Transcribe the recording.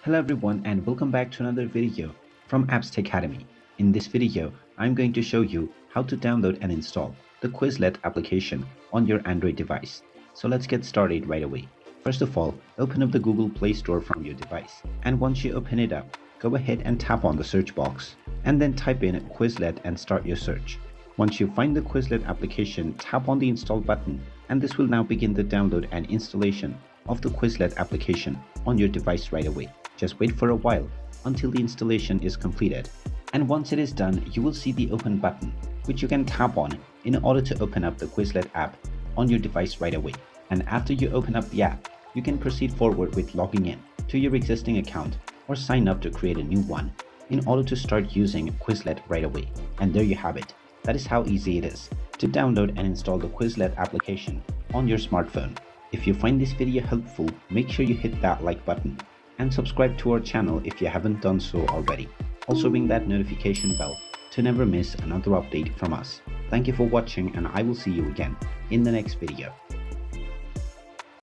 Hello everyone and welcome back to another video from Apps Academy. In this video, I'm going to show you how to download and install the Quizlet application on your Android device. So let's get started right away. First of all, open up the Google Play Store from your device. And once you open it up, go ahead and tap on the search box and then type in Quizlet and start your search. Once you find the Quizlet application, tap on the install button and this will now begin the download and installation of the Quizlet application on your device right away. Just wait for a while until the installation is completed. And once it is done, you will see the open button, which you can tap on in order to open up the Quizlet app on your device right away. And after you open up the app, you can proceed forward with logging in to your existing account or sign up to create a new one in order to start using Quizlet right away. And there you have it. That is how easy it is to download and install the Quizlet application on your smartphone. If you find this video helpful, make sure you hit that like button and subscribe to our channel if you haven't done so already. Also ring that notification bell to never miss another update from us. Thank you for watching and I will see you again in the next video.